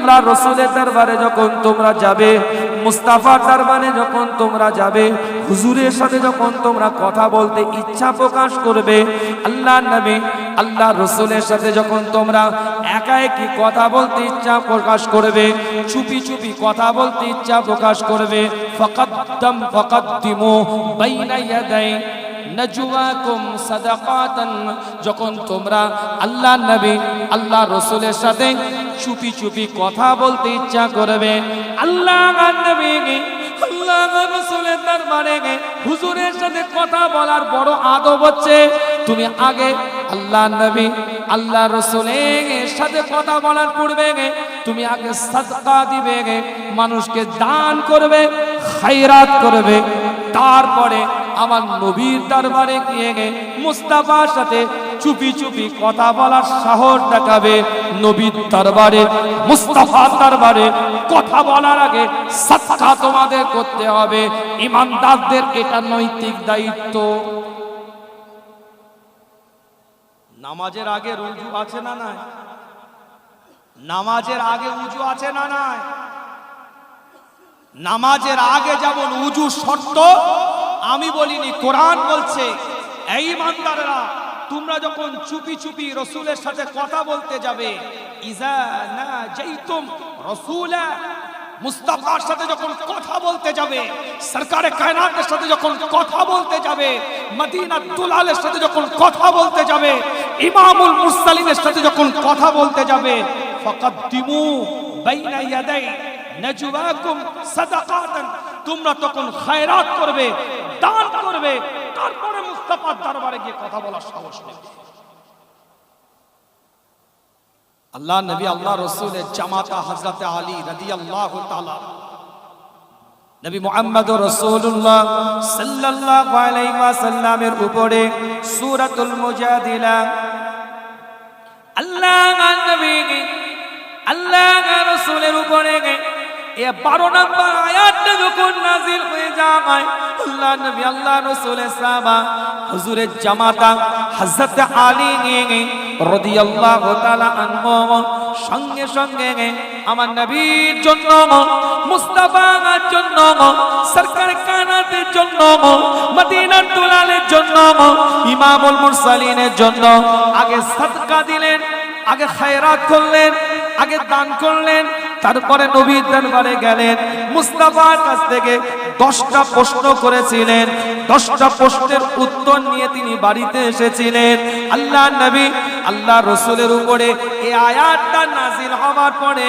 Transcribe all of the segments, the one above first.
আল্লাহ রসুলের দরবারে যখন তোমরা যাবে, মুস্তাফার দরবারে যখন তোমরা যাবে, হুজুরের সাথে যখন তোমরা কথা বলতে ইচ্ছা প্রকাশ করবে, আল্লাহ নবী আল্লাহ রসুলের সাথে যখন তোমরা একা একই কথা বলতে ইচ্ছা প্রকাশ করবে, চুপি চুপি কথা বলতে ইচ্ছা প্রকাশ করবে, ফাকাদ্দিমু বাইনা ইয়াদাই নাজওয়াকুম সাদাকাতান, যখন তোমরা আল্লাহ নবী আল্লাহ রসুলের সাথে চুপি চুপি কথা বলতে ইচ্ছা করবে, আল্লাহ নবী আল্লাহ রসুলের দরবারে হুজুরের সাথে কথা বলার বড় আদব হচ্ছে তুমি আগে আল্লাহ নবী আল্লাহ রসুলের সাথে কথা বলার পূর্বে তুমি আগে সাদকা দিবে, মানুষকে দান করবে, খায়রাত করবে, তারপরে আমার নবীর দরবারে গিয়ে মুস্তাফার সাথে চুপি চুপি কথা বলার সাহস দেখাবে। নবীর দরবারে মুস্তাফার দরবারে কথা বলার আগে সাদকা তোমাদের করতে হবে। ইমানদারদের এটা নৈতিক দায়িত্ব। নামাজের আগে রুজু আছে না নাই? নামাজের আগে উজু আছে না নাই? নামাজের আগে যেমন উজু শর্ত, আমি বলিনি, কোরআন বলছে এই ইমানদাররা তোমরা যখন চুপি চুপি রসুলের সাথে কথা বলতে যাবে, ইজা নাজাইতুম রাসূলা, মুস্তাফার সাথে যখন কথা বলতে যাবে, সরকারে কায়নাতের সাথে যখন কথা বলতে যাবে, মদিনার দুলালের সাথে যখন কথা বলতে যাবে, ইমামুল মুরসালিনের সাথে যখন কথা বলতে যাবে, ফাকাদ্দিমু বাইনা ইয়াদাই নাজওয়াকুম সাদাকাতান, তোমরা তখন খায়রাত করবে, দান করবে, তারপরে মুস্তাফার দরবারে গিয়ে কথা বলার সাহস নেবে। আল্লাহ নবী আল্লাহ রসুলের জামাতা হযরত আলী রাদিয়াল্লাহু তাআলা, নবী মুহাম্মদ রাসূলুল্লাহ সাল্লাল্লাহু আলাইহি ওয়াসাল্লামের উপরে সূরাতুল মুজাদিলা আল্লাহ নবী আল্লাহ রাসূলের উপরে 12 নম্বর আয়াতটা যখন নাযিল হয়ে যায়, আল্লাহ নবী আল্লাহ রাসূলের সাহাবা হুজুরের জামাতা হযরত আলী রাদিয়াল্লাহু তাআলা আনহু সঙ্গে সঙ্গে আমার নবীর জন্য, মুস্তাফার জন্য, সরকার কায়নাতের জন্য, মদিনার দুলালের জন্য, ইমামুল মুরসালিনের জন্য আগে সাদকা দিলেন, আগে খায়রাত করলেন, আগে দান করলেন, তারপরে নবীর দরবারে গেলেন। মুস্তাফার কাছ থেকে 10টা প্রশ্ন করেছিলেন, 10টা প্রশ্নের উত্তর নিয়ে তিনি বাড়িতে এসেছিলেন। আল্লাহ নবী আল্লাহ রসুলের উপরে এই আয়াতটা নাযিল হওয়ার পরে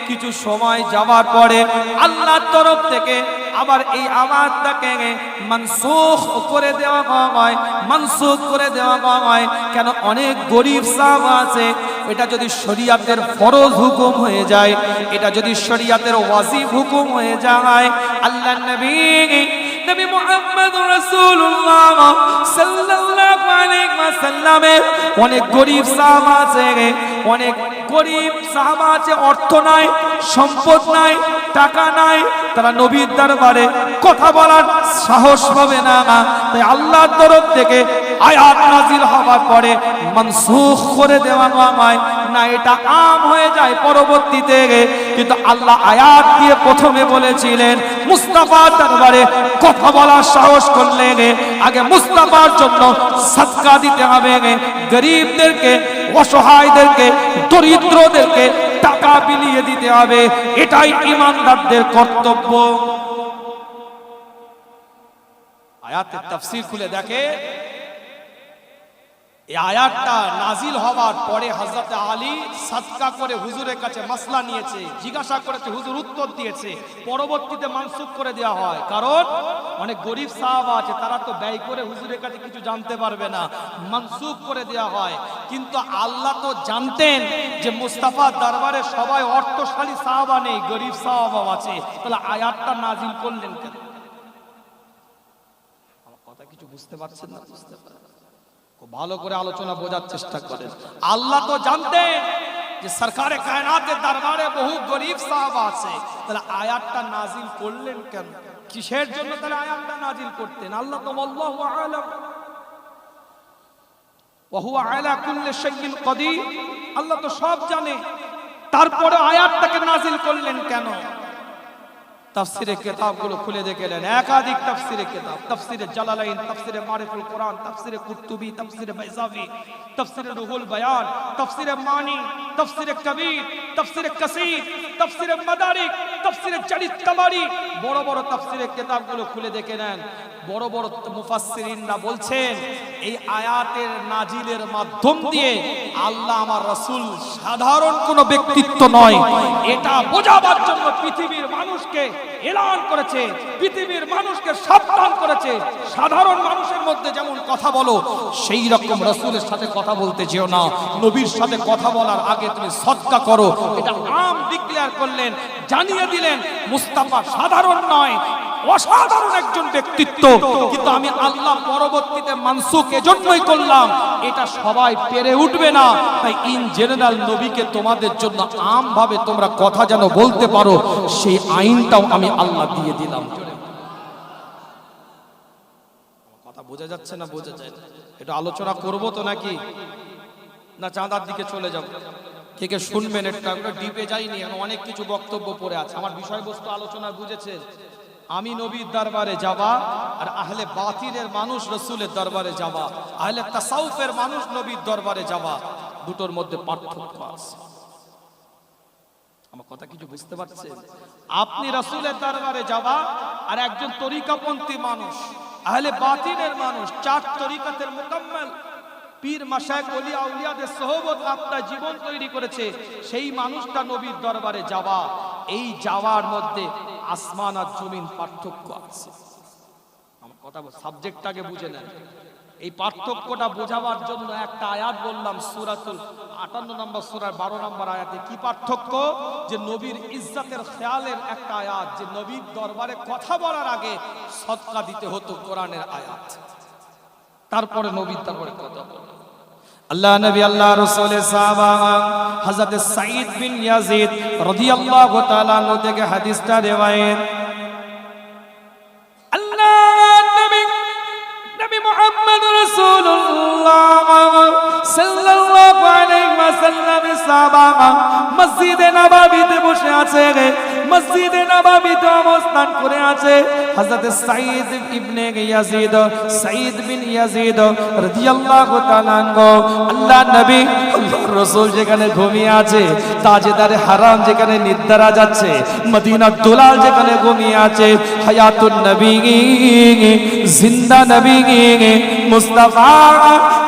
কিছু সময় যাওয়ার পরে আল্লাহর তরফ থেকে আবার এই আয়াতটাকে মানসুখ করে দেওয়া হয়, মানসুখ করে দেওয়া হয়। কেন? অনেক গরীব সাহাবা আছে, এটা যদি শরীয়তের ফরজ হুকুম হয়ে যায়, এটা যদি শরীয়তের ওয়াজিব হুকুম হয়ে যায়, আল্লাহর নবী মুহাম্মদ রাসূলুল্লাহ সাল্লাল্লাহু আলাইহি ওয়াসাল্লামের অনেক গরীব সাহাবা আছে, অনেক গরীব সাহাবা আছে, অর্থ নাই, সম্পদ নাই, টাকা নাই, তারা নবীর দরবারে কথা বলার সাহস পাবে না। তাই আল্লাহর তরফ থেকে আয়াত নাযিল হওয়ার পরে মানসুখ করে দেওয়া হয় না, এটা আম হয়ে যায় পরবর্তীতে। কিন্তু আল্লাহ আয়াত দিয়ে প্রথমে বলেছিলেন মুস্তাফার দরবারে কথা বলার সাহস করলে আগে মুস্তাফার জন্য সাদকা দিতে হবে, গরীবদেরকে, অসহায়দেরকে, দরিদ্রদেরকে টাকা বিলিয়ে দিতে হবে। এটাই ইমানদারদের কর্তব্য। আয়াতের তাফসীর খুলে দেখে, এই আয়াতটা নাজিল হওয়ার পরে হযরত আলী সাদকা করে হুজুরের কাছে মাসলা নিয়েছে, জিজ্ঞাসা করেছে, হুজুর উত্তর দিয়েছে, পরবর্তীতে মানসুখ করে দেওয়া হয়। কারণ অনেক গরীব সাহাবা আছে, তারা তো ব্যয় করে হুজুরের কাছে কিছু জানতে পারবে না, মানসুখ করে দেওয়া হয়। কিন্তু আল্লাহ তো জানতেন যে মুস্তাফার দরবারে সবাই অর্থশালী সাহাবা নেই, গরীব সাহাবা আছে, তাহলে আয়াতটা নাজিল করলেন কেন? আমার কথা কিছু বুঝতে পারছেন না? বুঝতে পারছেন? ভালো করে আলোচনা বোঝার চেষ্টা করেন। আল্লাহ তো জানতেন যে সরকারে কায়নাতের দরবারে বহু গরীব সাহাবা আছে, তাহলে আয়াতটা নাজিল করলেন কেন? কিসের জন্য তাহলে আয়াতটা নাজিল করতেন? আল্লাহ তো আল্লাহু আ'লাম ওয়া হুয়া আলা কুল্লি শাইইন কাদির, আল্লাহ তো সব জানে, তারপরে আয়াতটাকে নাজিল করলেন কেন? তাফসিরে কিতাবগুলো খুলে দেখলেন, একাধিক তাফসিরে কিতাব, তাফসিরে জালালাইন, তাফসিরে মারিফুল কোরআন, তাফসিরে কুরতুবী, তাফসিরে বাইজাভী, তাফসিরে রুহুল বায়ান, তাফসিরে মানি, তাফসিরে কবির, তাফসিরে কাসীর, তাফসিরে মাদারিক, তাফসিরে জারির তাবারি, বড় বড় তাফসিরে কিতাবগুলো খুলে দেখে নেন। বড় বড় মুফাসসিরিনরা বলছেন এই আয়াতের নাজিলের মাধ্যম দিয়ে আল্লাহ আমার রাসূল সাধারণ কোনো ব্যক্তিত্ব নয়, এটা বোঝাবার জন্য পৃথিবীর মানুষকে এলান করেছে, পৃথিবীর মানুষকে সাবধান করেছে। সাধারণ মানুষের মধ্যে যেমন কথা বলো, সেই রকম রাসূলের সাথে কথা বলতে যেও না। নবীর সাথে কথা বলার আগে তুমি সদকা করো, এটা আম ডিক্লেয়ার করলেন, জানিয়ে দিলেন মুস্তাফা সাধারণ নয়, অসাধারণ একজন ব্যক্তিত্ব। কিন্তু আমি আল্লাহ পরবর্তীতে মানসুখ এজন্যই করলাম, এটা সবাই পেরে উঠবে না, তাই ইন জেনারেল নবীকে তোমাদের জন্য আমভাবে তোমরা কথা যেন বলতে পারো, সেই আইনটাও আমি আল্লাহ দিয়ে দিলাম। কথা বোঝা যাচ্ছে না? বোঝা যায় না? এটা আলোচনা করব তো নাকি না চাঁদার দিকে চলে যাব? কে কে শুনবেন? এটা ডিপে যাইনি, অনেক কিছু বক্তব্য পড়ে আছে। আমার বিষয়বস্তু আলোচনা বুঝেছেন? আমি নবীর দরবারে যাবা আর আহলে বাতিলের মানুষ রাসূলের দরবারে যাবা, আহলে তাসাউফের মানুষ নবীর দরবারে যাবা, দুটোর মধ্যে পার্থক্য আছে। আমার কথা কিছু বুঝতে পারছেন? আপনি রাসূলের দরবারে যাবা আর একজন তরিকাপন্থী মানুষ, আহলে বাতিলের মানুষ, চার তরিকাতের মুকাম্মাল পীর মাশায়েখ ওলিয়া আউলিয়াদের সোহবত আপনার জীবন তৈরি করেছে, সেই মানুষটা নবীর দরবারে যাওয়া, এই যাওয়ার মধ্যে আসমান আর জমিন পার্থক্য আছে। আমার কথা সাবজেক্টটাকে বুঝে নেন। এই পার্থক্যটা বোঝাবার জন্য একটা আয়াত বললাম, সূরাতুল 58 নম্বর সূরার 12 নম্বর আয়াতে। কি পার্থক্য? যে নবীর ইজ্জতের খেয়ালের একটা আয়াত, যে নবীর দরবারে কথা বলার আগে সদকা দিতে হতো, কোরআনের আয়াত। তারপরে নবীর দরবারে কথা বলা। আল্লাহ নবী আল্লাহ রাসূলের সাহাবা হযরত সাঈদ বিন ইয়াজিদ রাদিয়াল্লাহু তাআলা আনহু থেকে হাদিসটা রিওয়ায়াত। আল্লাহ নবী মুহাম্মদ রাসূলুল্লাহ সাল্লাল্লাহু আলাইহি ওয়াসাল্লামের সাহাবা মসজিদে নববীতে বসে আছে, মসজিদে নববীতে অবস্থান করে আছে। হযরত সাঈদ ইবনে ইয়াজিদ, সাঈদ বিন ইয়াজিদ রাদিয়াল্লাহু তাআলা আনহু, আল্লাহ নবী আল্লাহর রাসূল যেখানে ঘুমিয়ে আছে, তাজেদারে হারাম যেখানে নিদ্রা যাচ্ছে, মদিনার দুলাল যেখানে ঘুমিয়ে আছে, হায়াতুন নবী জিন্দা নবী মুস্তাফা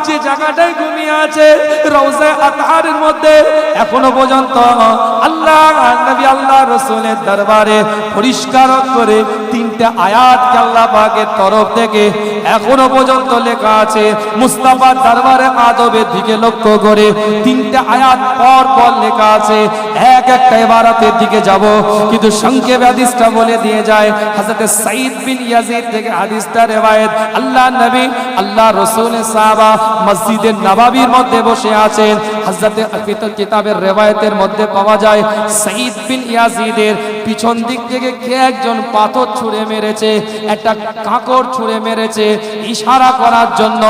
যে জায়গাটায় ঘুমিয়ে আছে, রওজা আতহারের মধ্যে এখনো পর্যন্ত আল্লাহ নবী আল্লাহ রাসূলের দরবারে পরিষ্কার করে তিনটা আয়াত আল্লাহ পাকের তরফ থেকে এখনো পর্যন্ত লেখা আছে। মুস্তাফার দরবারে আদবের দিকে লক্ষ্য করে তিনটা আয়াত পর পর লেখা আছে। এক একটা ইবারতের দিকে যাব, কিন্তু সংক্ষেপে হাদিসটা বলে দিয়ে যায়। হযরত সাঈদ বিন ইয়াজিদ থেকে হাদিসটা রিওয়ায়াত। আল্লাহ নবী আল্লাহ রাসূলের সাহাবা মসজিদে নববীর মধ্যে বসে আছেন। হযরত কিতাবের রিওয়ায়াতের মধ্যে পাওয়া যায়, সাঈদ বিন ইয়াজিদের পিছন দিক থেকে কে একজন পাথর ছুঁড়ে মেরেছে, একটা কাঁকড় ছুঁড়ে মেরেছে, ইশারা করার জন্য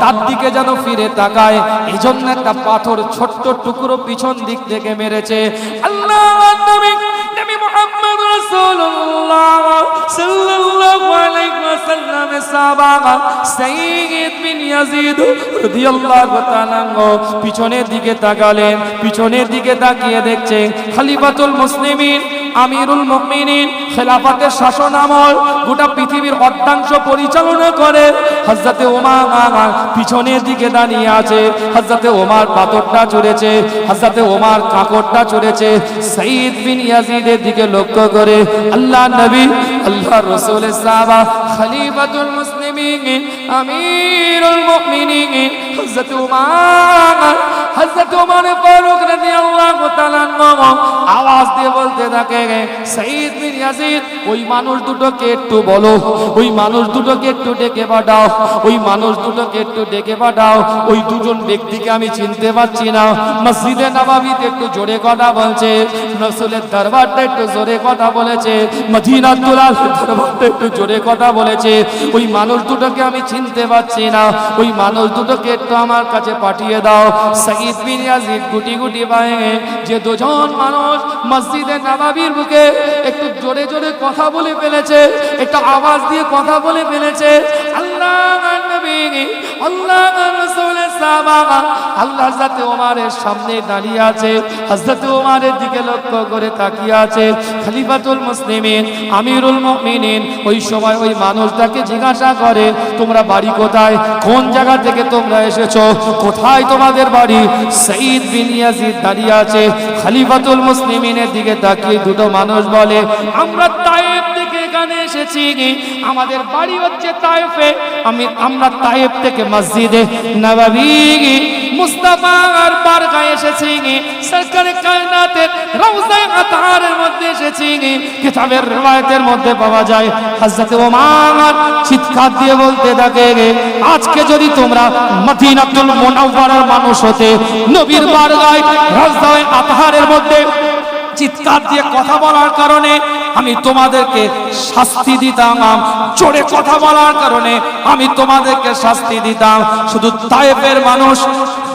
তার দিকে যেন ফিরে তাকায়, এই জন্য একটা পাথর ছোট্ট টুকরো পিছন দিক থেকে মেরেছে। আল্লাহ নবী মুহাম্মদ রাসূলুল্লাহ সাল্লাল্লাহু আলাইহি ওয়াসাল্লামের সাহাবা সাঈদ বিন ইয়াজিদ রাদিয়াল্লাহু তাআলা পিছনের দিকে তাকালেন। পিছনের দিকে তাকিয়ে দেখছে খলিফাতুল মুসলিমিন আমিরুল মুমিনিন খেলাফতের শাসন আমল গোটা পৃথিবীর অর্ধাংশ পরিচালনা করে হযরত ওমর পিছনের দিকে দাঁড়িয়ে আছে। হযরত ওমর পাথরটা ছুঁড়েছে, হযরত ওমর কাঁকড়টা ছুঁড়েছে। সাঈদ বিন ইয়াজিদের দিকে লক্ষ্য করে আল্লাহ নবী আল্লাহর রাসূলের সাহাবা খলিফাতুল মুসলিমিন আমিরুল মুমিনিন হযরত ওমর ফারুক রাদিয়াল্লাহু তাআলা আওয়াজ আওয়াজ দিয়ে বলতে থাকে, সাঈদ বিন ইয়াজিদ ওই মানুষ দুটোকে একটু বলো, ওই মানুষ দুটোকে একটু ডেকে পাঠাও, ওই মানুষ দুটোকে একটু ডেকে পাঠাও। ওই দুজন ব্যক্তিকে আমি চিনতে পারছি না। মসজিদে নববীতে একটু জোরে কথা বলছে, রাসূলের দরবারটা একটু জোরে কথা বলেছে, মদিনাতুল দরবারটা একটু জোরে কথা বলেছে। ওই মানুষ দুটোকে আমি চিনতে পারছি না, ওই মানুষ দুটোকে একটু আমার কাছে পাঠিয়ে দাও। সাঈদ বিন ইয়াজিদ গুটি গুটি পায়ে যে দুজন মানুষ মসজিদে নববীর বুকে একটু জোরে জোরে কথা বলে ফেলেছে, একটু আওয়াজ দিয়ে কথা বলে ফেলেছে, আল্লাহর নবী, আল্লাহর রাসূলের সাহাবা, আল্লাহ হযরত ওমরের সামনে দাঁড়িয়ে আছে, হযরত ওমরের দিকে লক্ষ্য করে তাকিয়ে আছে খলিফাতুল মুসলিমিন, আমিরুল মুমিনিন। ওই সময় ওই মানুষটাকে জিজ্ঞাসা করে, তোমরা বাড়ি কোথায়, কোন জায়গা থেকে তোমরা এসেছো, কোথায় তোমাদের বাড়ি? সাঈদ বিন ইয়াজিদ দাঁড়িয়ে আছে, খলিফাতুল মুসলিমিনের দিকে তাকিয়ে দুটো মানুষ বলে, আমরা তায়েফ থেকে এখানে এসেছি, আমাদের বাড়ি হচ্ছে তায়েফে, আমরা তায়েফ থেকে মসজিদে নববী মুস্তাফার বারগাহে এসেছি, সরকারে কায়নাতের রওজায়ে আতহারের মধ্যে এসেছি। কিতাবের riwayতের মধ্যে পাওয়া যায় হযরত ওমর চিৎকার দিয়ে বলতে থাকে, আজকে যদি তোমরা মদিনাতুল মুনাওয়ারার মানুষ হতে, নবীর বারগাহে রওজায়ে আতহারের মধ্যে চিৎকার দিয়ে কথা বলার কারণে আমি তোমাদেরকে শাস্তি দিতাম, জোরে কথা বলার কারণে আমি তোমাদেরকে শাস্তি দিতাম। শুধু তায়েফের মানুষ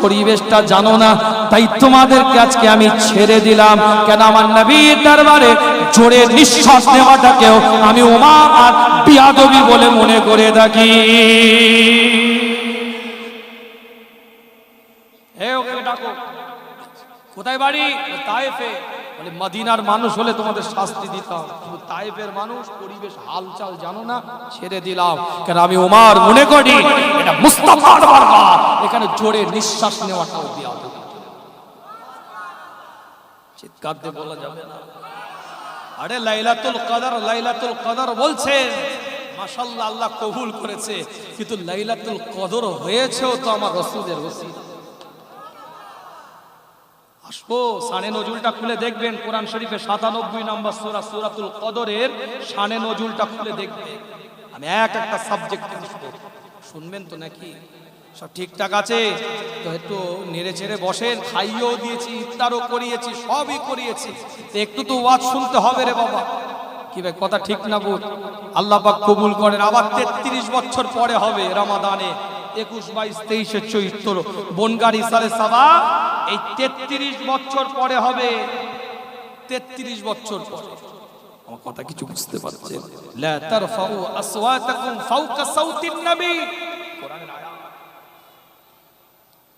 পরিবেশটা জানো না, তাই তোমাদেরকে আজকে আমি ছেড়ে দিলাম। কেন আমার নবীর দরবারে জোরে নিঃশ্বাস নেওয়াটাকেও আমি ওমর বিয়াদবি বলে মনে করে থাকি। কোথায় বাড়ি? তায়েফে। বলে মদিনার মানুষ হলে তোমাদের শাস্তি দিতাম, কিন্তু তায়েফের মানুষ পরিবেশ হালচাল জানো না, ছেড়ে দিলাম। কেন আমি ওমর মনে করি এটা মুস্তাফার বারগাহ, এখানে জোরে নিঃশ্বাস নেওয়াটাও বিয়াদব। চিৎকার দিয়ে বলা যাবে না। আরে লাইলাতুল কদর, লাইলাতুল কদর বলছেন, মাশাআল্লাহ আল্লাহ কবুল করেছে, কিন্তু লাইলাতুল কদর হয়েছেও তো আমার রাসূলের ওসিলা। আসবো শানে নজুলটা খুলে দেখবেন, কোরআন শরীফে 97 নম্বর সূরা সূরাতুল কদরের শানে নজুলটা খুলে দেখবেন। আমি একটা সাবজেক্ট শুনবেন তো নাকি? সব ঠিকঠাক আছে তো? একটু নেড়ে চেড়ে বসেন, খাইয়েও দিয়েছি, ইফতারও করিয়েছি, সবই করিয়েছি, একটু তো ওয়াজ শুনতে হবে রে বাবা। কি ভাই কথা ঠিক না বুঝ? আল্লাহ পাক কবুল করেন। আবার 33 বছর পরে হবে রমাদানে, 21, 22, 23, 24 বনগাড়ি সালে সাবা, এই 33 বছর পরে হবে, 33 বছর পরে। আমার কথা কিছু বুঝতে পারছেন? লা তারফাউ আসওয়াতাকুম ফাওকা সাউতিন নবী, কোরআনের আয়াত।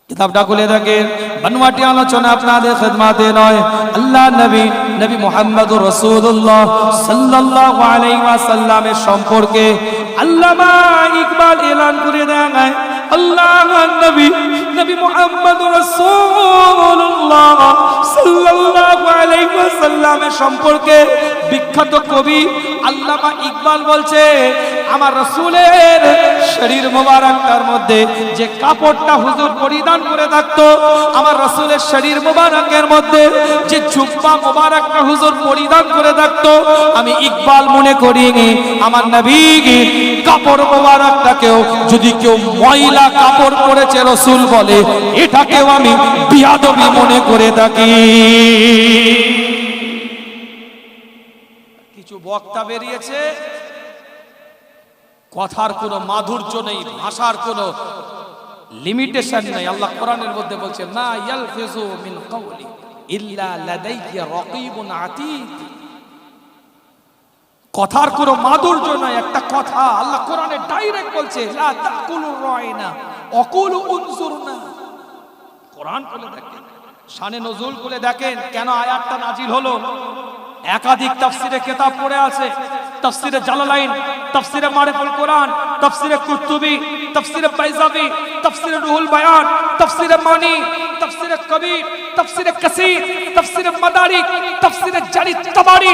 কিতাবটা খুলে দেখেন, বানওয়াটি আলোচনা আপনাদের খিদমতে নয়। আল্লাহ নবী, নবী মুহাম্মদুর রাসূলুল্লাহ সাল্লাল্লাহু আলাইহি ওয়াসাল্লামের সম্পর্কে আল্লামা ইকবাল এলান করে দেন, আল্লাহর নবী, নবী মুহাম্মদুর রাসূলুল্লাহ সাল্লাল্লাহু আলাইহি ওয়াসাল্লামের সম্পর্কে বিখ্যাত কবি আল্লামা ইকবাল বলছে, আমার রাসূলের শরীর মোবারকটার মধ্যে যে কাপড়টা হুজুর পরিধান করে থাকতো, আমার রাসূলের শরীর মোবারকের মধ্যে যে জুব্বা মোবারকটা হুজুর পরিধান করে থাকতো, আমি ইকবাল মনে করি আমার নবী কাপড় মোবারকটাকেও যদি কেউ ময়লা কাপড় পরেছে রাসূল বলে, এটাকেও আমি বিয়াদবি মনে করে থাকি। কিছু বক্তা বেরিয়েছে, কথার কোনো মাধুর্য নেই, ভাষার কোনো লিমিটেশন নেই। আল্লাহ কোরআনের মধ্যে বলছেন, মা ইয়ালফিজু মিন কাওলি ইল্লা লাদাইহি রাকিবুন আতীদ। কথার কোনো মাধুর্য নাই, একটা কথা আল্লাহ কোরআনে ডাইরেক্ট বলছে, লা তাকুলুর রায়না অকুলু উনজুরনা। কোরআন খুলে দেখেন, শানে নজুল খুলে দেখেন, কেন আয়াতটা নাজিল হলো। একাধিক তাফসিরে কিতাব পড়ে আছে, তাফসিরে জালালাইন, তাফসিরে মারিফুল কোরআন, তাফসিরে কুতুবী, তাফসিরে বাইজাবি, তাফসিরে রুহুল বায়ান, তাফসিরে মানি, তাফসিরে কবির, তাফসিরে কাসির, তাফসিরে মাদারিক, তাফসিরে জারি তাবারি,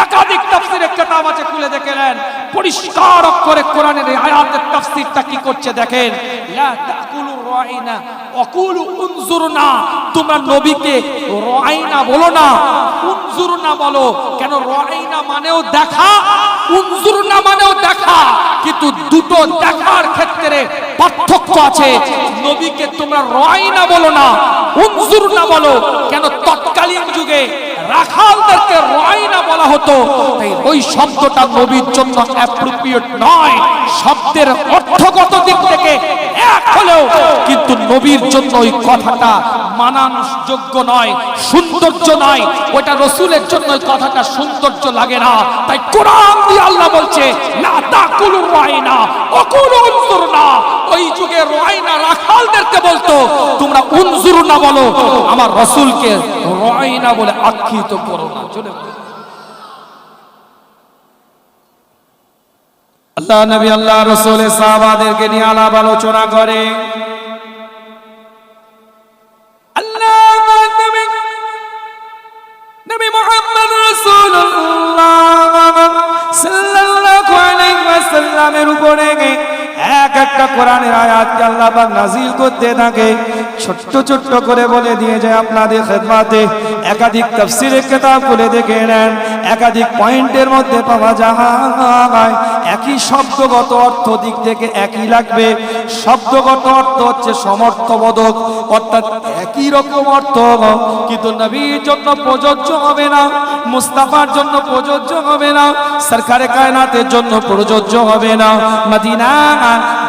একাধিক তাফসিরে কিতাব আছে, খুলে দেখেন পরিষ্কার অক্ষরে কোরআনের এই আয়াতের তাফসিরটা কি করছে দেখেন। লা তাকুলু রাইনা ওয়াকুলু উনজুরনা, তোমরা নবীকে রাইনা বলো না, উনজুরনা না বলো কেন? রাইনা মানেও দেখা, উনজুর না মানেও দেখা, কিন্তু দুটো দেখার ক্ষেত্রে পার্থক্য আছে। নবীকে তোমরা রাইনা বলো না, উনজুর না বলো কেন? তৎকালীন যুগে রাখালদেরকে রাইনা বলা হতো, তাই ওই শব্দটা নবীর জন্য অ্যাপ্রোপ্রিয়েট নয়। শব্দের অর্থগত দিক থেকে এক হলেও কিন্তু নবীর জন্য ওই কথাটা মানানযোগ্য নয়, সৌন্দর্য নয়। ওটা রসুলের জন্য ওই কথাটা সৌন্দর্য লাগে না। তাই কোরআন দিয়ে আল্লাহ বলছে লা তাকুলুর রাইনা ওয়াকুলু উনজুরনা। ওই যুগে রাইনা রাখালদেরকে বলতো তোমরা উনজুরনা বলো, আমার রাসূলকে রাইনা বলে আখ্যায়িত করো না। চলে আল্লাহ নবী আল্লাহ রাসূলের সাহাবাদেরকে নিয়ে আলাপ আলোচনা করে। নবী মুহাম্মদ রাসূলুল্লাহ সাল্লাল্লাহু আলাইহি ওয়াসাল্লামের উপরে এক একটা কোরআনের আয়াতকে আল্লাহ পাক নাযিল করতে থাকে। ছোট্ট ছোট্ট করে বলে দিয়ে যায় আপনাদের খেদমতে। একাধিক তাফসীরের কিতাব খুলে দেখে নেন, একাধিক পয়েন্টের মধ্যে পাওয়া যায় একই শব্দগত অর্থ দিক থেকে একই লাগবে। শব্দগত অর্থ হচ্ছে সমর্থবোধক, অর্থাৎ একই রকম অর্থ, কিন্তু নবীর জন্য প্রযোজ্য হবে না, মুস্তাফার জন্য প্রযোজ্য হবে না, সরকারে কায়নাতের জন্য প্রযোজ্য হবে না, মদিনা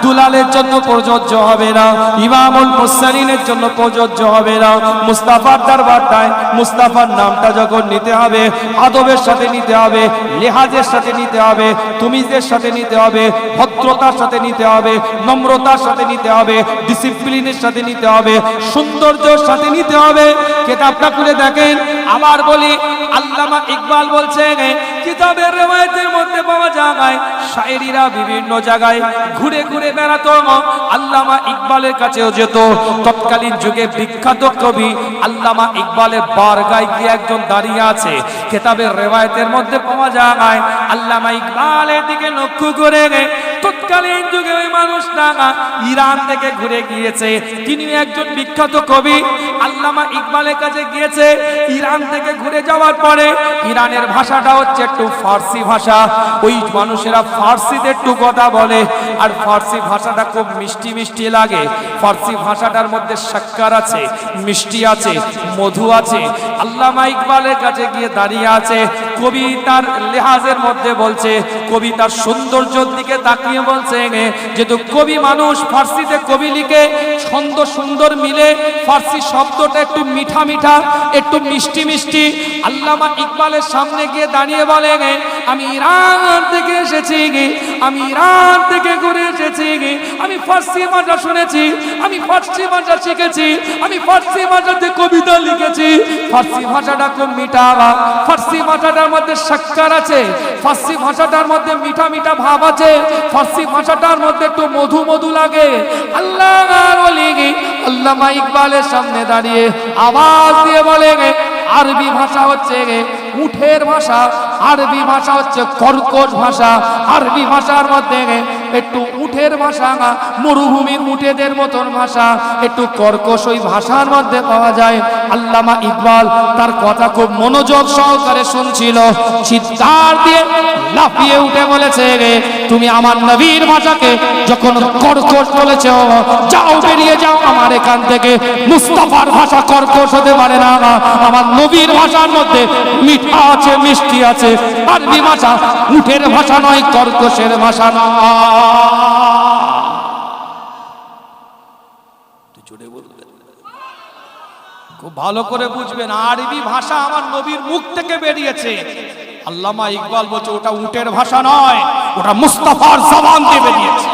দুলালের জন্য প্রযোজ্য হবে না, ইমামুল মুরসালিনের জন্য প্রযোজ্য হবে না। মুস্তাফার দরবারটায় মুস্তাফার নামটা যখন নিতে হবে, আদবের সাথে নিতে হবে, লিহাজের সাথে নিতে হবে, তুমিজের সাথে নিতে হবে, ভদ্রতার সাথে নিতে হবে, নম্রতার সাথে নিতে হবে, ডিসিপ্লিনের সাথে নিতে হবে, সৌন্দর্যের সাথে নিতে হবে। কিতাবটা খুলে দেখেন। আবার বলি, আল্লামা ইকবাল বলছে কিতাবের রিওয়ায়াতের মধ্যে পাওয়া যায় শায়েরিরা বিভিন্ন জায়গায় ঘুরে ঘুরে বেড়াতো। আল্লামা ইকবালের কাছেও যেত। তৎকালীন যুগে বিখ্যাত কবি আল্লামা ইকবালের বারগায় গিয়ে একজন দাঁড়িয়ে আছে। কিতাবের রিওয়ায়াতের মধ্যে পাওয়া যায় আল্লামা ইকবালের দিকে লক্ষ্য করে তৎকালীন যুগে ওই মানুষটা ইরান থেকে ঘুরে গিয়েছে। তিনি একজন বিখ্যাত কবি। আল্লামা ইকবালের কাছে গিয়েছে। ইরান থেকে ঘুরে যাওয়ার পরে ইরানের ভাষাটা হচ্ছে একটু ফার্সি ভাষা। ওই মানুষেরা ফার্সিতে একটু কথা বলে, আর ফার্সি ভাষাটা খুব মিষ্টি মিষ্টি লাগে। ফার্সি ভাষাটার মধ্যে শক্কর আছে, মিষ্টি আছে, মধু আছে। আল্লামা ইকবালের কাছে গিয়ে দাঁড়িয়ে আছে। কবিতার লেহাজের মধ্যে বলছে, কবিতার সৌন্দর্যের দিকে তাকিয়ে বলছে, যেহেতু কবি মানুষ, ফার্সিতে কবি লিখে, ছন্দ সুন্দর মিলে, ফার্সি শব্দটা একটু মিঠা মিঠা, একটু মিষ্টি মিষ্টি। আল্লামা ইকবালের সামনে গিয়ে দাঁড়িয়ে বলে, আমি ইরান থেকে এসেছি, আমি ইরান থেকে ঘুরে এসেছি, আমি ফার্সি ভাষা শুনেছি, আমি ফার্সি ভাষা শিখেছি, আমি ফার্সি ভাষাতে কবিতা লিখেছি। ফার্সি ভাষাটা খুব মিঠা, ফার্সি ভাষাটার মধ্যে শক্কর আছে, ফার্সি ভাষাটার মধ্যে মিঠা মিঠা ভাব আছে, ফার্সি ভাষাটার মধ্যে একটু মধু মধু লাগে। আল্লাহর ওলি আল্লামা ইকবালের সামনে দাঁড়িয়ে আওয়াজ দিয়ে বলে, আরবি ভাষা হচ্ছে উঠের ভাষা, আরবি ভাষা হচ্ছে কর্কশ ভাষা। আরবি ভাষার মধ্যে একটু উঠের ভাষা, মরুভূমির উঠেদের মতন ভাষা, একটু কর্কশ ওই ভাষার মধ্যে পাওয়া যায়। আল্লামা ইকবাল তার কথা খুব মনোযোগ সহকারে শুনছিল। চিৎকার দিয়ে লাফিয়ে উঠে বলেছে, তুমি আমার নবীর ভাষাকে যখন কর্কশ বলেছ, যাও বেরিয়ে যাও আমার এখান থেকে। মুস্তাফার ভাষা কর্কশ হতে পারে না, আমার নবীর ভাষার মধ্যে মিঠা আছে, মিষ্টি আছে। আরবি ভাষা উঠের ভাষা নয়, কর্কশের ভাষা নয়। খুব ভালো করে বুঝবেন, আরবি ভাষা আমার নবীর মুখ থেকে বেরিয়েছে। আল্লামা ইকবাল বলছে ওটা উটের ভাষা নয়, ওটা মুস্তাফার জবান দিয়ে বেরিয়েছে।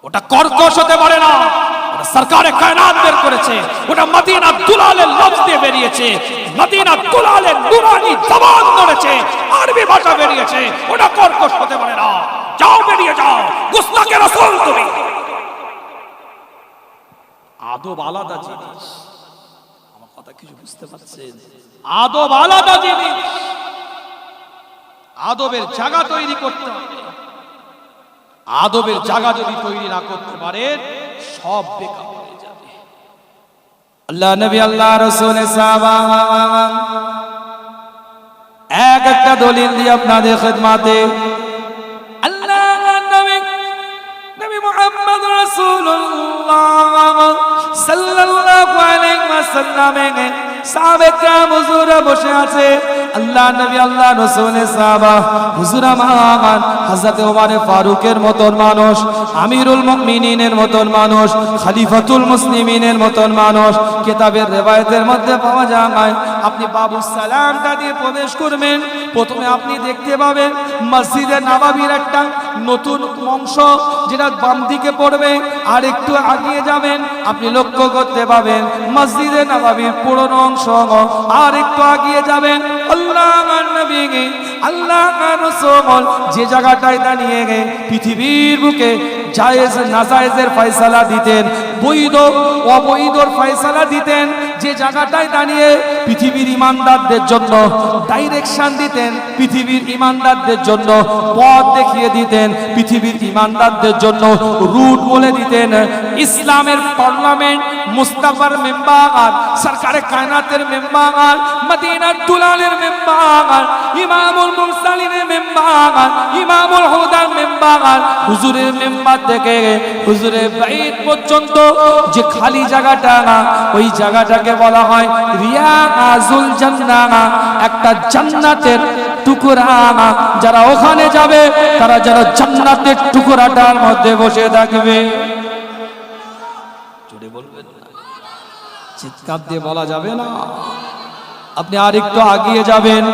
ওটা কর্কশ হতে পারে না, ওটা সরকারে কায়নাত বের করেছে। ওটা মদিনা দুলালের লফজ দিয়ে বেরিয়েছে, মদিনা দুলালের নুরানি জবান ধরেছে, আরবি ভাষা বেরিয়েছে। ওটা কর্কশ হতে পারে না। যাও বেরিয়ে যাও, গুস্তাখে রাসূল তুমি। আদব আলাদা জিনিস, আমার কথা কিছু বুঝতে পারছেন? আদব আলাদা জিনিস। আদবের জায়গা তৈরি করতে হবে। আদবের জায়গা যদি তৈরি না করতে পারে, সব বেকার হয়ে যাবে। আল্লাহ নবী আল্লাহ রাসূলের সাহাবা এক একটা দলিল দিয়ে আপনাদের খিদমতে আল্লাহ নবী নবী মুহাম্মদ রাসূলুল্লাহ সাল্লাল্লাহু আলাইহি ওয়াসাল্লামের সাহাবে کرام হুজুরা বসে আছে আল্লাহ নবী আল্লাহ রাসূলের সাহাবা হুজুর আমার হযরত ওমর ফারুকের মতন মানুষ আমিরুল মুমিনিনের মতন মানুষ খলিফাতুল মুসলিমিনের মতন মানুষ কিতাবের রওয়ায়াতের মধ্যে পাওয়া যায় আপনি বাবুস সালামটা দিয়ে প্রবেশ করবেন প্রথমে আপনি দেখতে পাবেন মসজিদে নববীর একটা নতুন অংশ যেটা বাম দিকে পড়বে আর একটু এগিয়ে যাবেন আপনি লক্ষ্য করতে পাবেন মসজিদে নববীর পুরনো অংশ আর একটু এগিয়ে যাবেন আল্লাহর নবী আল্লাহর রাসূল যে জায়গাটায় দাঁড়িয়ে পৃথিবীর বুকে জায়েজ নাজায়েজের ফয়সালা দিতেন বৈধ অবৈধর ফয়সালা দিতেন যে জায়গাটায় দাঁড়িয়ে পৃথিবীর ইমানদারদের জন্য ডাইরেকশন দিতেন পৃথিবীর ইমানদারদের জন্য পথ দেখিয়ে দিতেন পৃথিবীর ইমানদারদের জন্য রুট বলে দিতেন ইসলামের পার্লামেন্ট মুস্তাফার মেম্বার সরকারে কায়নাতের মেম্বার মদিনার দুলালের মেম্বার ইমামুল মুরসালিনের মেম্বার ইমামুল হুদার মেম্বার হুজুরের মেম্বার থেকে হুজুরের বাইত পর্যন্ত যে খালি জায়গাটা ওই জায়গাটাকে বলা হয় রিয়াজুল জান্নাহ একটা জান্নাতের টুকরা যারা ওখানে যাবে তারা যেন জান্নাতের টুকরাটার মধ্যে বসে থাকবে জোরে বলবেন না চিৎকার দিয়ে বলা যাবে না আপনি আরেকটু এগিয়ে যাবেন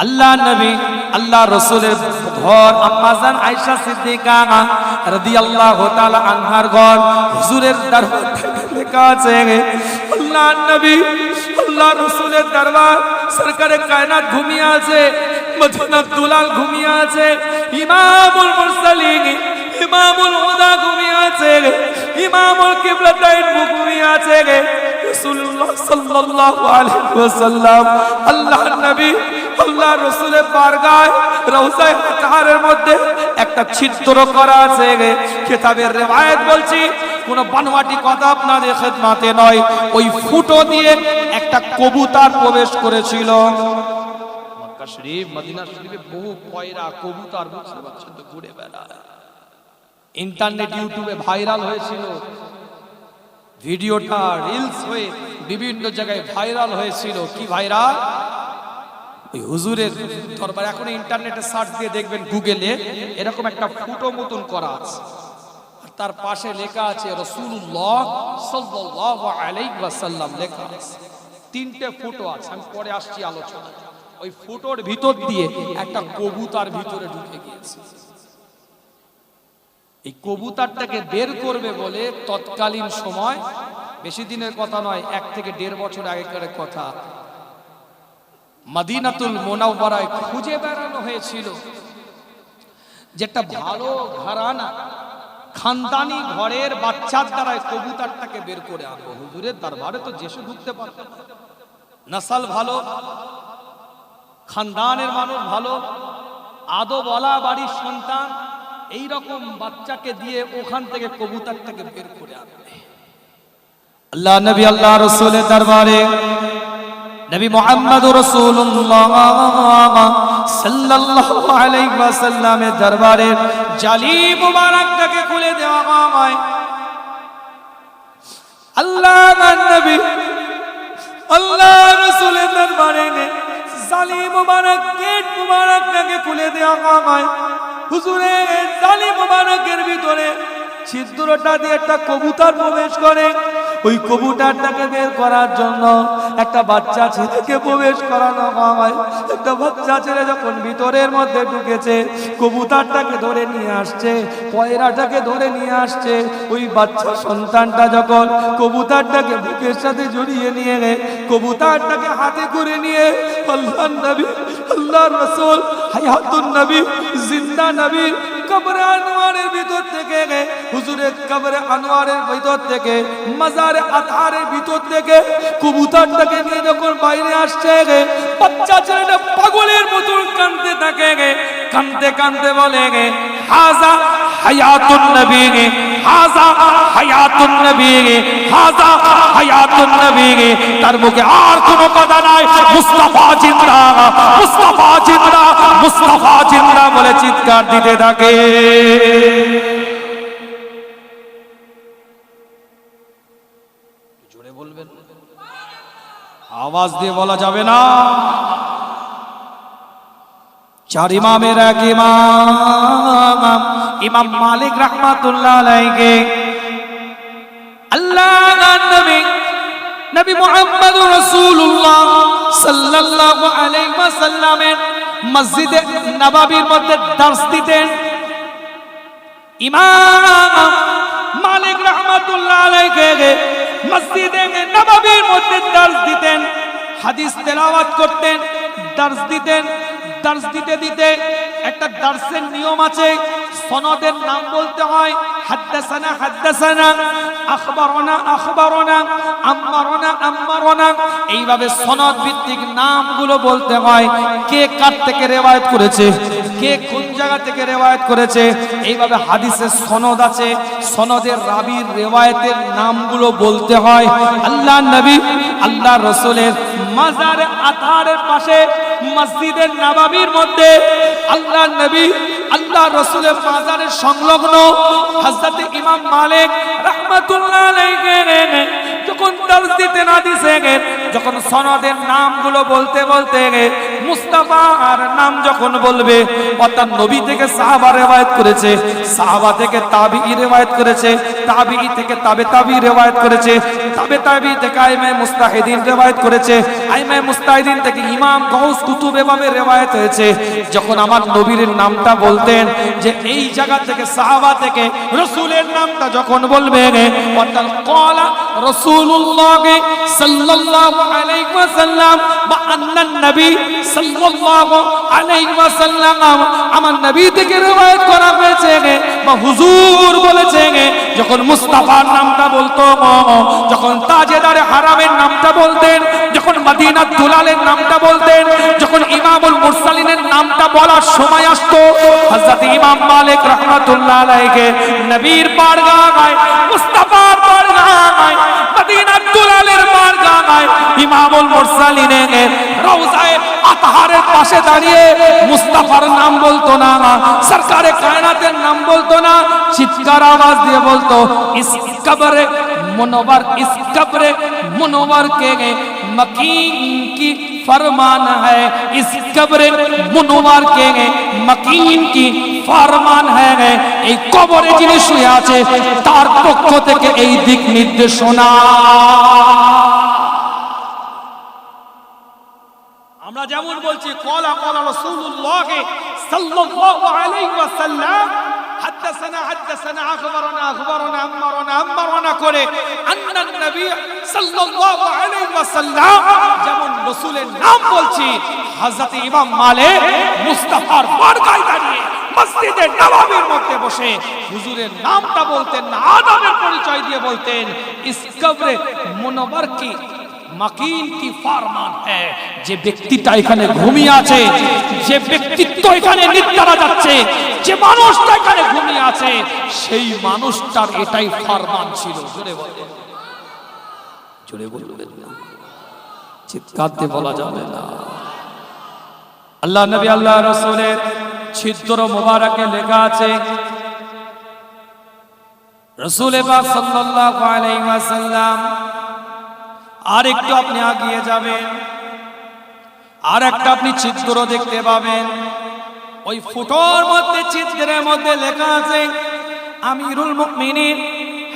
আল্লাহ নবী আল্লাহ রাসূলের ঘর আম্মা জান আয়েশা সিদ্দিকা রাদিয়াল্লাহু তাআলা আনহার ঘর হুজুরের দরবার লেখা আছে আল্লাহ নবী আল্লাহ রাসূলের দরবার সরকারে কায়নাত ঘুমিয়ে আছে মদিনার দুলাল ঘুমিয়ে আছে ইমামুল মুরসালিন ইমামুল হুদা ঘুমিয়ে আছে ইমামুল কিবলাতাইন ঘুমিয়ে আছে রাসূলুল্লাহ সাল্লাল্লাহু আলাইহি ওয়াসাল্লাম আল্লাহর নবী আল্লাহ রাসূলের বারগায় রওজায়ে মুতাহারের মধ্যে একটা ছিদ্র করা আছে কিতাবের রওয়ায়াত বলছি কোন বানোয়াটি কথা আপনাদের খিদমতে নয় ওই ফুটো দিয়ে একটা কবুতর প্রবেশ করেছিল মক্কা শরীফ মদিনা শরীফে বহু পয়রা কবুতর বুঝতে পারছেন তো ঘুরে বেড়ায় ইন্টারনেট ইউটিউবে ভাইরাল হয়েছিল ভিডিওটা রিলস হয়ে বিভিন্ন জায়গায় ভাইরাল হয়েছিল কি ভাইরাল ওই হুজুরের দরবার এখন ইন্টারনেটে সার্চ দিয়ে দেখবেন গুগলে এরকম একটা ফুটো মতন করা আছে আর তার পাশে লেখা আছে রাসূলুল্লাহ সাল্লাল্লাহু আলাইহি ওয়াসাল্লাম লেখা আছে তিনটে ফুটো আছে আমি পরে আসছি আলোচনা ওই ফুটোর ভিতর দিয়ে একটা কবুতর ভিতরে ঢুকে গিয়েছে এই কবুতরটাকে বের করবে বলে তৎকালীন সময় বেশি দিনের কথা নয় 1 থেকে 1.5 বছর আগেকার কথা মদিনাতুল মুনাওয়ারায় খুঁজে বেড়ানো হয়েছিল যেটা ভালো ঘরানা খানদানি ঘরের বাচ্চার দ্বারা কবুতরটাকে বের করে আনবো হুজুরের দরবারে তো যেসে ঢুকতে পারত নসল ভালো খানদানের মানুষ ভালো আদবওয়ালা বাড়ির সন্তান এই রকম বাচ্চাকে দিয়ে ওখান থেকে কবুতরটাকে বের করে আনবে আল্লাহ নবী আল্লাহ রাসূলের দরবারে নবী মুহাম্মদ রাসূলুল্লাহ সাল্লাল্লাহু আলাইহি ওয়াসাল্লামের দরবারে জালি মুবারকটাকে খুলে দেওয়া হয় আল্লাহর নবী আল্লাহ রাসূলের দরবারে জালি মুবারক গেট মুবারকটাকে খুলে দেওয়া হয় হুজুরের জালি মুবারকের ভিতরে ছিদ্রটা দিয়ে একটা কবুতর প্রবেশ করে ওই কবুতরটাকে বের করার জন্য একটা বাচ্চা ছেলেকে প্রবেশ করানো হয় একটা বাচ্চা ছেলে যখন ভিতরের মধ্যে ঢুকেছে কবুতরটাকে ধরে নিয়ে আসছে পয়রাটাকে ধরে নিয়ে আসছে ওই বাচ্চা সন্তানটা যখন কবুতরটাকে বুকের সাথে জড়িয়ে নিয়ে কবুতরটাকে হাতে করে নিয়ে আল্লাহর নবী আল্লাহর রাসূল হায়াতুন নবী জিন্দা নবী কবরে আনোয়ারের ভিতর থেকে হুজুরের কবরে আনোয়ারের ভিতর থেকে মাজারে আতহারের ভিতর থেকে কবুতরটাকে নিয়ে যখন বাইরে আসছে বাচ্চা ছেলেটা পাগলের মতো কাঁদতে থাকে কাঁদতে কাঁদতে বলে হাজা হায়াতুন নবী, হাযা হায়াতুন নবী, হাযা হায়াতুন নবী। তার মুখে আর কোনো কথা নাই, মুস্তাফা জিন্দা, মুস্তাফা জিন্দা, মুস্তাফা জিন্দা বলে চিৎকার দিতে থাকে। জোরে বলবেন, আওয়াজ দিয়ে বলা যাবে না। চার ইমামের এক ইমাম, ইমাম মালিক রাহমাতুল্লাহ আলাইহি, আল্লাহর নবী নবী মুহাম্মদুর রাসূলুল্লাহ সাল্লাল্লাহু আলাইহি ওয়াসাল্লামের মসজিদে নববীর মধ্যে দর্স দিতেন। ইমাম মালিক রাহমাতুল্লাহ আলাইহি মসজিদে নববীর মধ্যে দর্স দিতেন, হাদিস তেলাওয়াত করতেন, দর্স দিতেন। দর্স দিতে দিতে একটা দর্সের নিয়ম আছে, সনদের নাম বলতে হয়। হাদাসানা হাদাসানা, আখবারনা আখবারনা, আম্মারনা আম্মারনা, এইভাবে সনদ ভিত্তিক নামগুলো বলতে হয়। কে কার থেকে রিওয়ায়াত করেছে, কে কোন জায়গা থেকে রিওয়ায়াত করেছে, এইভাবে হাদিসের সনদ আছে। সনদের রাবীর রিওয়ায়াতের নামগুলো বলতে হয়। আল্লাহ নবী আল্লাহ রাসূলের মাজার আতহারের পাশে মসজিদের নববীর মধ্যে আল্লাহ নবী আল্লাহ রাসূলের মাজারের সংলগ্ন হযরত ইমাম মালিক রাহমাতুল্লাহ আলাইহি যখন দর্স দিতেন হাদিসে, যখন সনদের নামগুলো বলতে বলতে মুস্তাফার নাম যখন বলবে, অর্থাৎ নবী থেকে সাহাবা রিওয়ায়াত করেছে, সাহাবা থেকে তাবিঈ রিওয়ায়াত করেছে, তাবিঈ থেকে তাবে তাবিঈ রিওয়ায়াত করেছে, তাবে তাবিঈ থেকে আইমে মুস্তাহিদিন রিওয়ায়াত করেছে, আইমে মুস্তাহিদিন থেকে ইমাম গাউস কুতুব এভাবে রিওয়ায়াত হয়েছে। যখন আমার নবীর নামটা বলতেন, যে এই জায়গা থেকে সাহাবা থেকে রাসূলের নামটা যখন বলবে, অর্থাৎ ক্বালা রাসূলুল্লাহ সাল্লাল্লাহু আলাইহি ওয়াসাল্লাম বা আন্নান নবী সাল্লাল্লাহু আলাইহি ওয়াসাল্লাম, আমার নবী থেকে রিওয়ায়াত করা হয়েছে বা হুজুর বলেছে। যখন মুস্তাফার নামটা বলতো, যখন তাজেদারে হারামের নামটা বলতেন, যখন মদিনাত দুলালের নামটা বলতেন, যখন ইমামুল মুরসালিনের নামটা বলার সময় আসতো, হযরত ইমাম মালিক রাহমাতুল্লাহ আলাইহি নবীর বারগাহে, মুস্তাফার বারগাহে, মদিনাত দুলালের বারগাহে, ইমামুল মুরসালিনের রওজায়ে আতহারের পাশে দাঁড়িয়ে মুস্তাফার নাম বলতো না, সরকারে কায়নাতের নাম বলতো না, চিৎকার আওয়াজ দিয়ে বলতো, ইস কবরে মুনওয়ার, ইস কবরে মুনওয়ার के मकीन की फरमान है, इस कब्रे मुनव्वर के मकीन की फरमान है। এই কবরে যিনি শুয়ে আছে তার পক্ষ থেকে এই দিক নির্দেশনা। আমরা যেমন বলছি ক্বালা ক্বালা রাসূলুল্লাহ সাল্লাল্লাহু আলাইহি ওয়াসাল্লাম, হাদাসানা হাদাসানা, আখবারনা আখবারনা, আম্মারনা আম্মারনা করে আন্নান নবী সাল্লাল্লাহু আলাইহি ওয়াসাল্লাম, যেমন রাসূলের নাম বলছি, হযরত ইমাম মালিক মুস্তাফার বারগাহে দাঁড়িয়ে মসজিদে নববীর মধ্যে বসে হুজুরের নামটা বলতেন না, আদবের পরিচয় দিয়ে বলতেন, ইস কবরে মুনওয়ার কি মকিন কি ফরমান হ্যায়। যে ব্যক্তিটা এখানে ঘুমিয়ে আছে, যে ব্যক্তিত্ব এখানে নিদ্রা যাচ্ছে, যে মানুষটা এখানে ঘুমিয়ে আছে, সেই মানুষটার এটাই ফরমান ছিল। জোরে বলবেন, জোরে বলবেন না, চিৎকার দিয়ে বলা যাবে না। আল্লাহ নবী আল্লাহ রাসূলের ছিদ্র মোবারকে লেখা আছে, রাসূল পাক সাল্লাল্লাহু আলাইহি ওয়াসাল্লাম। আর একটু আপনি আগিয়ে যাবেন, আর একটা আপনি চিত্র দেখতে পাবেন। ওই ফুটোর মধ্যে, চিত্রের মধ্যে লেখা আছে, আমিরুল মুমিনিন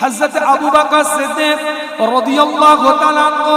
হযরত আবু বকর সিদ্দিক রাদিয়াল্লাহু তাআলা আনহু